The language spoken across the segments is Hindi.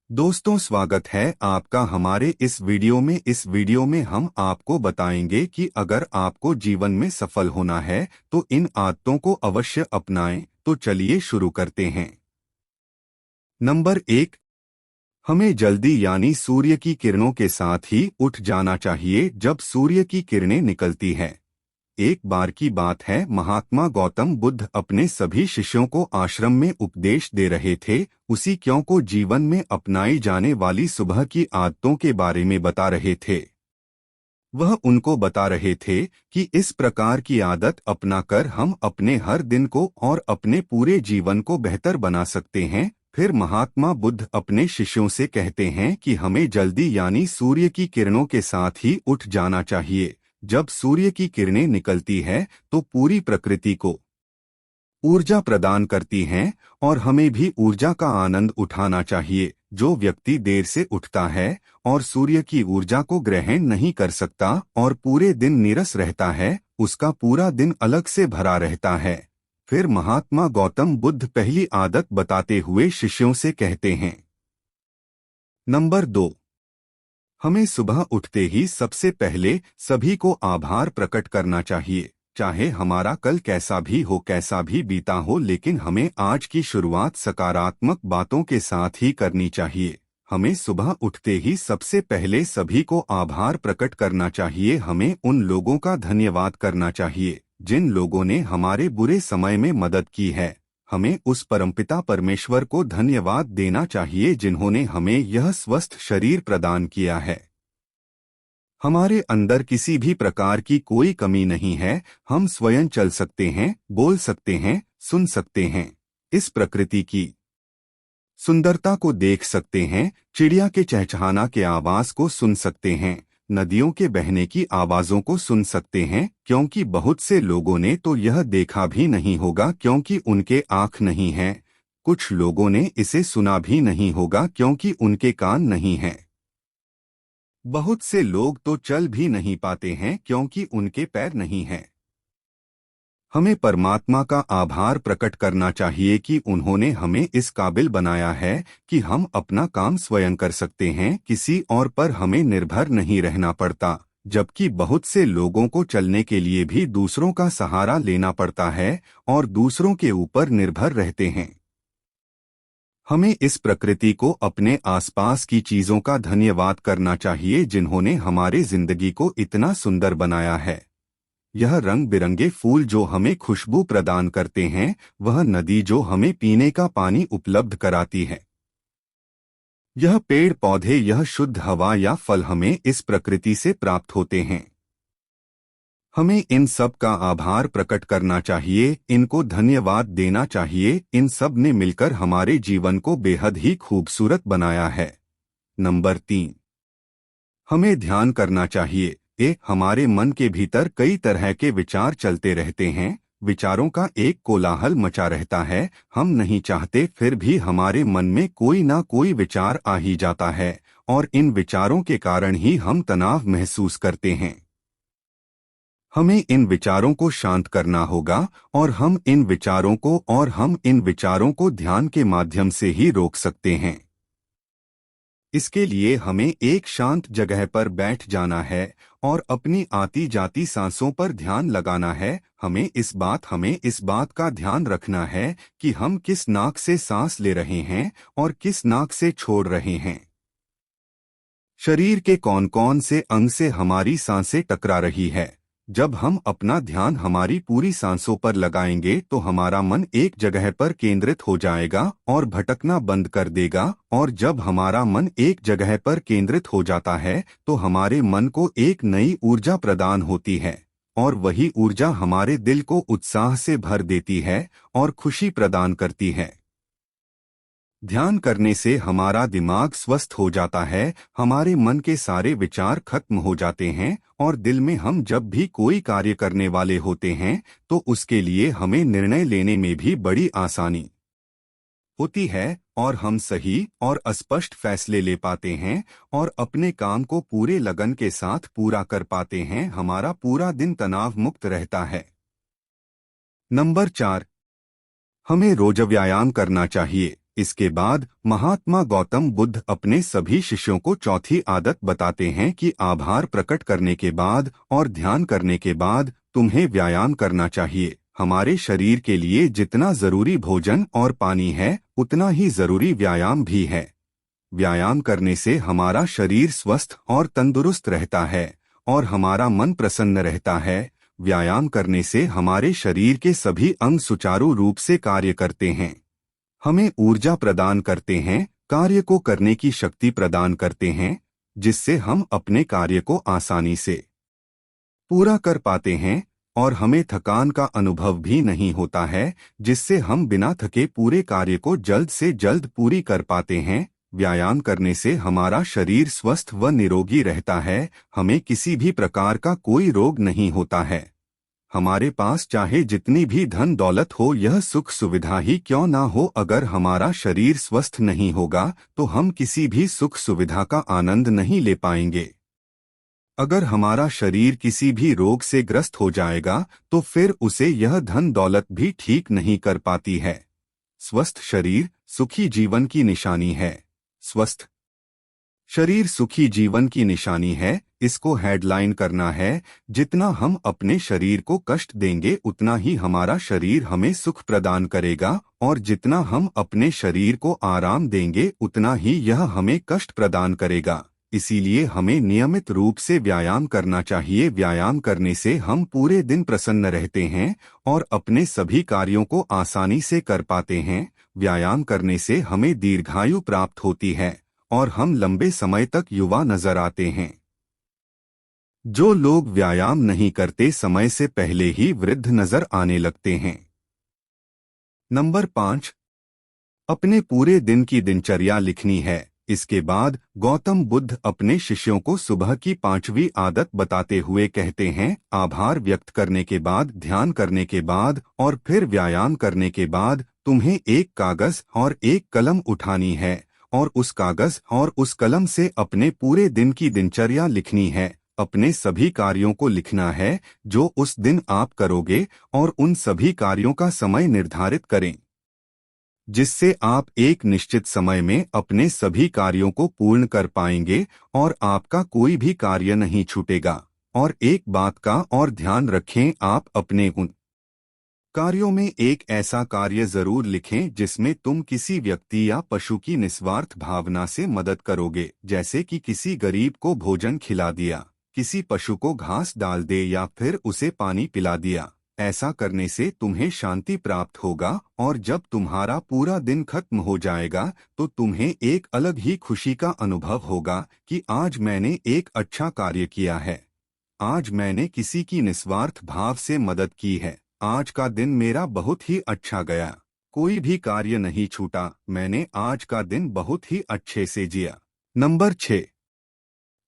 दोस्तों, स्वागत है आपका हमारे इस वीडियो में हम आपको बताएंगे कि अगर आपको जीवन में सफल होना है तो इन आदतों को अवश्य अपनाएं। तो चलिए शुरू करते हैं। नंबर 1, हमें जल्दी यानी सूर्य की किरणों के साथ ही उठ जाना चाहिए जब सूर्य की किरणें निकलती है। एक बार की बात है, महात्मा गौतम बुद्ध अपने सभी शिष्यों को आश्रम में उपदेश दे रहे थे। उसी क्यों को जीवन में अपनाई जाने वाली सुबह की आदतों के बारे में बता रहे थे। वह उनको बता रहे थे कि इस प्रकार की आदत अपनाकर हम अपने हर दिन को और अपने पूरे जीवन को बेहतर बना सकते हैं। फिर महात्मा बुद्ध अपने शिष्यों से कहते हैं कि हमें जल्दी यानी सूर्य की किरणों के साथ ही उठ जाना चाहिए। जब सूर्य की किरणें निकलती है तो पूरी प्रकृति को ऊर्जा प्रदान करती हैं और हमें भी ऊर्जा का आनंद उठाना चाहिए। जो व्यक्ति देर से उठता है और सूर्य की ऊर्जा को ग्रहण नहीं कर सकता और पूरे दिन नीरस रहता है, उसका पूरा दिन अलग से भरा रहता है। फिर महात्मा गौतम बुद्ध पहली आदत बताते हुए शिष्यों से कहते हैं। नंबर 2, हमें सुबह उठते ही सबसे पहले सभी को आभार प्रकट करना चाहिए। चाहे हमारा कल कैसा भी हो, कैसा भी बीता हो, लेकिन हमें आज की शुरुआत सकारात्मक बातों के साथ ही करनी चाहिए। हमें सुबह उठते ही सबसे पहले सभी को आभार प्रकट करना चाहिए। हमें उन लोगों का धन्यवाद करना चाहिए जिन लोगों ने हमारे बुरे समय में मदद की है। हमें उस परमपिता परमेश्वर को धन्यवाद देना चाहिए जिन्होंने हमें यह स्वस्थ शरीर प्रदान किया है। हमारे अंदर किसी भी प्रकार की कोई कमी नहीं है। हम स्वयं चल सकते हैं, बोल सकते हैं, सुन सकते हैं। इस प्रकृति की सुंदरता को देख सकते हैं, चिड़िया के चहचहाना के आवाज को सुन सकते हैं, नदियों के बहने की आवाजों को सुन सकते हैं। क्योंकि बहुत से लोगों ने तो यह देखा भी नहीं होगा क्योंकि उनके आँख नहीं हैं। कुछ लोगों ने इसे सुना भी नहीं होगा क्योंकि उनके कान नहीं हैं। बहुत से लोग तो चल भी नहीं पाते हैं क्योंकि उनके पैर नहीं हैं। हमें परमात्मा का आभार प्रकट करना चाहिए कि उन्होंने हमें इस काबिल बनाया है कि हम अपना काम स्वयं कर सकते हैं, किसी और पर हमें निर्भर नहीं रहना पड़ता। जबकि बहुत से लोगों को चलने के लिए भी दूसरों का सहारा लेना पड़ता है और दूसरों के ऊपर निर्भर रहते हैं। हमें इस प्रकृति को, अपने आसपास की चीजों का धन्यवाद करना चाहिए जिन्होंने हमारे जिंदगी को इतना सुंदर बनाया है। यह रंग बिरंगे फूल जो हमें खुशबू प्रदान करते हैं, वह नदी जो हमें पीने का पानी उपलब्ध कराती है, यह पेड़ पौधे, यह शुद्ध हवा या फल हमें इस प्रकृति से प्राप्त होते हैं। हमें इन सब का आभार प्रकट करना चाहिए, इनको धन्यवाद देना चाहिए। इन सब ने मिलकर हमारे जीवन को बेहद ही खूबसूरत बनाया है। नंबर 3, हमें ध्यान करना चाहिए। हमारे मन के भीतर कई तरह के विचार चलते रहते हैं। विचारों का एक कोलाहल मचा रहता है। हम नहीं चाहते फिर भी हमारे मन में कोई ना कोई विचार आ ही जाता है और इन विचारों के कारण ही हम तनाव महसूस करते हैं। हमें इन विचारों को शांत करना होगा और हम इन विचारों को ध्यान के माध्यम से ही रोक सकते हैं। इसके लिए हमें एक शांत जगह पर बैठ जाना है और अपनी आती जाती सांसों पर ध्यान लगाना है। हमें इस बात का ध्यान रखना है कि हम किस नाक से सांस ले रहे हैं और किस नाक से छोड़ रहे हैं। शरीर के कौन कौन से अंग से हमारी सांसें टकरा रही है। जब हम अपना ध्यान हमारी पूरी सांसों पर लगाएंगे तो हमारा मन एक जगह पर केंद्रित हो जाएगा और भटकना बंद कर देगा। और जब हमारा मन एक जगह पर केंद्रित हो जाता है तो हमारे मन को एक नई ऊर्जा प्रदान होती है और वही ऊर्जा हमारे दिल को उत्साह से भर देती है और खुशी प्रदान करती है। ध्यान करने से हमारा दिमाग स्वस्थ हो जाता है, हमारे मन के सारे विचार खत्म हो जाते हैं और दिल में हम जब भी कोई कार्य करने वाले होते हैं तो उसके लिए हमें निर्णय लेने में भी बड़ी आसानी होती है और हम सही और स्पष्ट फैसले ले पाते हैं और अपने काम को पूरे लगन के साथ पूरा कर पाते हैं। हमारा पूरा दिन तनाव मुक्त रहता है। नंबर 4, हमें रोज व्यायाम करना चाहिए। इसके बाद महात्मा गौतम बुद्ध अपने सभी शिष्यों को चौथी आदत बताते हैं कि आभार प्रकट करने के बाद और ध्यान करने के बाद तुम्हें व्यायाम करना चाहिए। हमारे शरीर के लिए जितना जरूरी भोजन और पानी है उतना ही जरूरी व्यायाम भी है। व्यायाम करने से हमारा शरीर स्वस्थ और तंदुरुस्त रहता है और हमारा मन प्रसन्न रहता है। व्यायाम करने से हमारे शरीर के सभी अंग सुचारू रूप से कार्य करते हैं, हमें ऊर्जा प्रदान करते हैं, कार्य को करने की शक्ति प्रदान करते हैं, जिससे हम अपने कार्य को आसानी से पूरा कर पाते हैं और हमें थकान का अनुभव भी नहीं होता है, जिससे हम बिना थके पूरे कार्य को जल्द से जल्द पूरी कर पाते हैं। व्यायाम करने से हमारा शरीर स्वस्थ व निरोगी रहता है, हमें किसी भी प्रकार का कोई रोग नहीं होता है। हमारे पास चाहे जितनी भी धन दौलत हो, यह सुख सुविधा ही क्यों ना हो, अगर हमारा शरीर स्वस्थ नहीं होगा तो हम किसी भी सुख सुविधा का आनंद नहीं ले पाएंगे। अगर हमारा शरीर किसी भी रोग से ग्रस्त हो जाएगा तो फिर उसे यह धन दौलत भी ठीक नहीं कर पाती है। स्वस्थ शरीर सुखी जीवन की निशानी है। स्वस्थ शरीर सुखी जीवन की निशानी है, इसको हेडलाइन करना है। जितना हम अपने शरीर को कष्ट देंगे उतना ही हमारा शरीर हमें सुख प्रदान करेगा, और जितना हम अपने शरीर को आराम देंगे उतना ही यह हमें कष्ट प्रदान करेगा। इसीलिए हमें नियमित रूप से व्यायाम करना चाहिए। व्यायाम करने से हम पूरे दिन प्रसन्न रहते हैं और अपने सभी कार्यों को आसानी से कर पाते हैं। व्यायाम करने से हमें दीर्घायु प्राप्त होती है और हम लंबे समय तक युवा नजर आते हैं। जो लोग व्यायाम नहीं करते समय से पहले ही वृद्ध नजर आने लगते हैं। नंबर 5, अपने पूरे दिन की दिनचर्या लिखनी है। इसके बाद गौतम बुद्ध अपने शिष्यों को सुबह की 5वीं आदत बताते हुए कहते हैं, आभार व्यक्त करने के बाद, ध्यान करने के बाद और फिर व्यायाम करने के बाद तुम्हें एक कागज और एक कलम उठानी है और उस कागज और उस कलम से अपने पूरे दिन की दिनचर्या लिखनी है। अपने सभी कार्यों को लिखना है जो उस दिन आप करोगे और उन सभी कार्यों का समय निर्धारित करें, जिससे आप एक निश्चित समय में अपने सभी कार्यों को पूर्ण कर पाएंगे और आपका कोई भी कार्य नहीं छूटेगा। और एक बात का और ध्यान रखें, आप अपने उन कार्यों में एक ऐसा कार्य जरूर लिखें जिसमें तुम किसी व्यक्ति या पशु की निस्वार्थ भावना से मदद करोगे, जैसे कि किसी गरीब को भोजन खिला दिया, किसी पशु को घास डाल दे या फिर उसे पानी पिला दिया। ऐसा करने से तुम्हें शांति प्राप्त होगा और जब तुम्हारा पूरा दिन खत्म हो जाएगा तो तुम्हें एक अलग ही खुशी का अनुभव होगा कि आज मैंने एक अच्छा कार्य किया है, आज मैंने किसी की निस्वार्थ भाव से मदद की है, आज का दिन मेरा बहुत ही अच्छा गया, कोई भी कार्य नहीं छूटा, मैंने आज का दिन बहुत ही अच्छे से जिया। नंबर 6,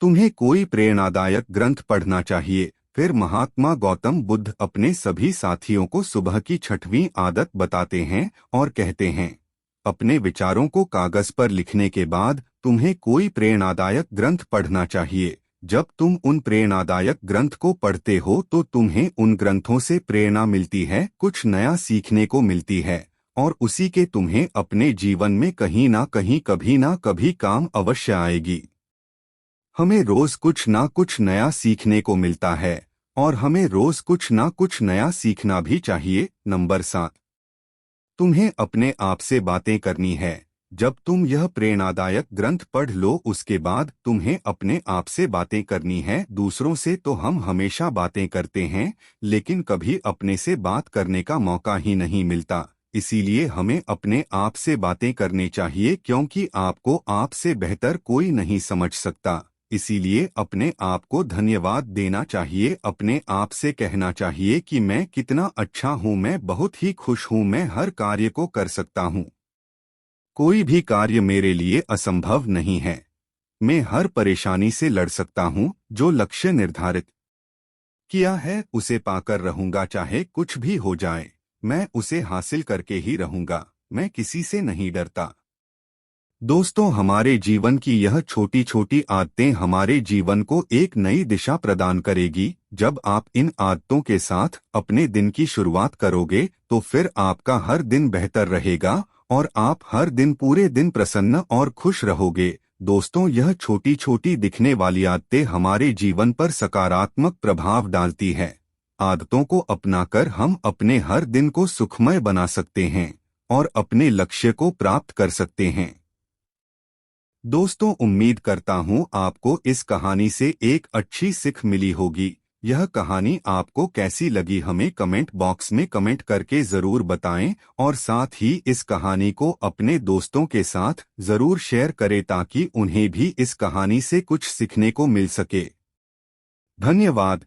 तुम्हें कोई प्रेरणादायक ग्रंथ पढ़ना चाहिए। फिर महात्मा गौतम बुद्ध अपने सभी साथियों को सुबह की 6वीं आदत बताते हैं और कहते हैं, अपने विचारों को कागज पर लिखने के बाद तुम्हें कोई प्रेरणादायक ग्रंथ पढ़ना चाहिए। जब तुम उन प्रेरणादायक ग्रंथ को पढ़ते हो तो तुम्हें उन ग्रंथों से प्रेरणा मिलती है, कुछ नया सीखने को मिलती है और उसी के तुम्हें अपने जीवन में कहीं ना कहीं कभी ना कभी काम अवश्य आएगी। हमें रोज कुछ ना कुछ नया सीखने को मिलता है और हमें रोज कुछ ना कुछ नया सीखना भी चाहिए। नंबर 7, तुम्हें अपने आप से बातें करनी है। जब तुम यह प्रेरणादायक ग्रंथ पढ़ लो उसके बाद तुम्हें अपने आप से बातें करनी है। दूसरों से तो हम हमेशा बातें करते हैं लेकिन कभी अपने से बात करने का मौका ही नहीं मिलता। इसीलिए हमें अपने आप से बातें करनी चाहिए, क्योंकि आपको आपसे बेहतर कोई नहीं समझ सकता। इसीलिए अपने आप को धन्यवाद देना चाहिए, अपने आप से कहना चाहिए कि मैं कितना अच्छा हूँ, मैं बहुत ही खुश हूँ, मैं हर कार्य को कर सकता हूँ, कोई भी कार्य मेरे लिए असंभव नहीं है, मैं हर परेशानी से लड़ सकता हूँ, जो लक्ष्य निर्धारित किया है उसे पाकर रहूंगा, चाहे कुछ भी हो जाए मैं उसे हासिल करके ही रहूंगा, मैं किसी से नहीं डरता। दोस्तों, हमारे जीवन की यह छोटी छोटी आदतें हमारे जीवन को एक नई दिशा प्रदान करेगी। जब आप इन आदतों के साथ अपने दिन की शुरुआत करोगे तो फिर आपका हर दिन बेहतर रहेगा और आप हर दिन पूरे दिन प्रसन्न और खुश रहोगे। दोस्तों, यह छोटी छोटी दिखने वाली आदतें हमारे जीवन पर सकारात्मक प्रभाव डालती है। आदतों को अपनाकर हम अपने हर दिन को सुखमय बना सकते हैं और अपने लक्ष्य को प्राप्त कर सकते हैं। दोस्तों, उम्मीद करता हूँ आपको इस कहानी से एक अच्छी सीख मिली होगी। यह कहानी आपको कैसी लगी हमें कमेंट बॉक्स में कमेंट करके ज़रूर बताएं और साथ ही इस कहानी को अपने दोस्तों के साथ ज़रूर शेयर करें ताकि उन्हें भी इस कहानी से कुछ सीखने को मिल सके। धन्यवाद।